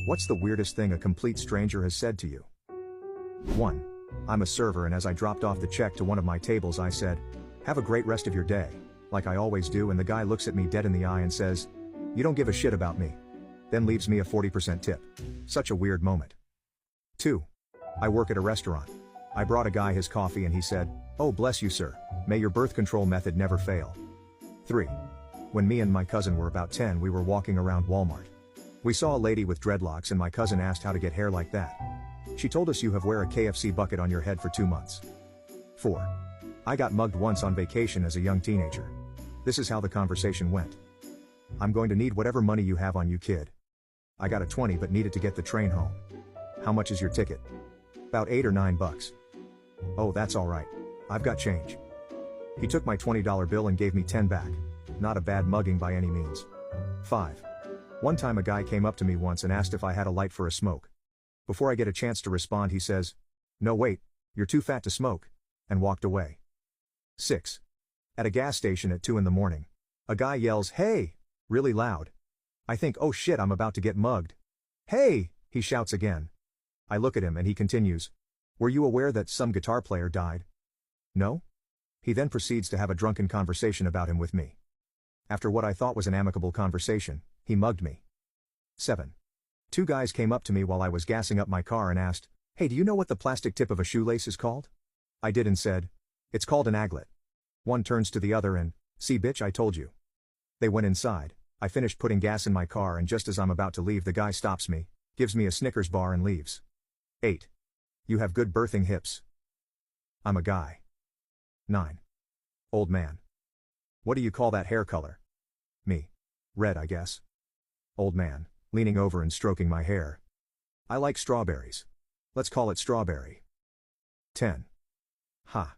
What's the weirdest thing a complete stranger has said to you? 1. I'm a server and as I dropped off the check to one of my tables I said, "Have a great rest of your day," like I always do, and the guy looks at me dead in the eye and says, "You don't give a shit about me." Then leaves me a 40% tip. Such a weird moment. 2. I work at a restaurant. I brought a guy his coffee and he said, "Oh bless you sir, may your birth control method never fail." 3. When me and my cousin were about 10 we were walking around Walmart. We saw a lady with dreadlocks and my cousin asked how to get hair like that. She told us you have wear a KFC bucket on your head for 2 months. 4. I got mugged once on vacation as a young teenager. This is how the conversation went. "I'm going to need whatever money you have on you kid. I got a 20 but needed to get the train home. How much is your ticket?" "About $8 or $9. "Oh that's alright. I've got change." He took my $20 bill and gave me 10 back. Not a bad mugging by any means. 5. One time a guy came up to me once and asked if I had a light for a smoke. Before I get a chance to respond he says, "No wait, you're too fat to smoke," and walked away. 6. At a gas station at 2 in the morning. A guy yells, "Hey!" really loud. I think, oh shit, I'm about to get mugged. "Hey!" he shouts again. I look at him and he continues, "Were you aware that some guitar player died?" "No?" He then proceeds to have a drunken conversation about him with me. After what I thought was an amicable conversation, he mugged me. 7. 2 guys came up to me while I was gassing up my car and asked, "Hey, do you know what the plastic tip of a shoelace is called?" I did and said, "It's called an aglet." One turns to the other and, "See bitch, I told you." They went inside. I finished putting gas in my car and just as I'm about to leave the guy stops me, gives me a Snickers bar and leaves. 8. You have good birthing hips. I'm a guy. 9. Old man. What do you call that hair color? Me. Red I guess. Old man, leaning over and stroking my hair. I like strawberries. Let's call it strawberry. 10. Ha.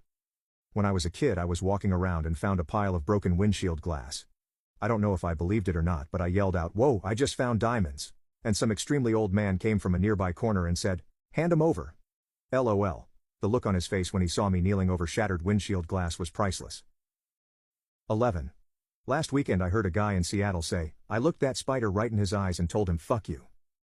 When I was a kid I was walking around and found a pile of broken windshield glass. I don't know if I believed it or not but I yelled out, "Whoa, I just found diamonds," and some extremely old man came from a nearby corner and said, "Hand 'em over." LOL. The look on his face when he saw me kneeling over shattered windshield glass was priceless. 11. Last weekend I heard a guy in Seattle say, "I looked that spider right in his eyes and told him fuck you."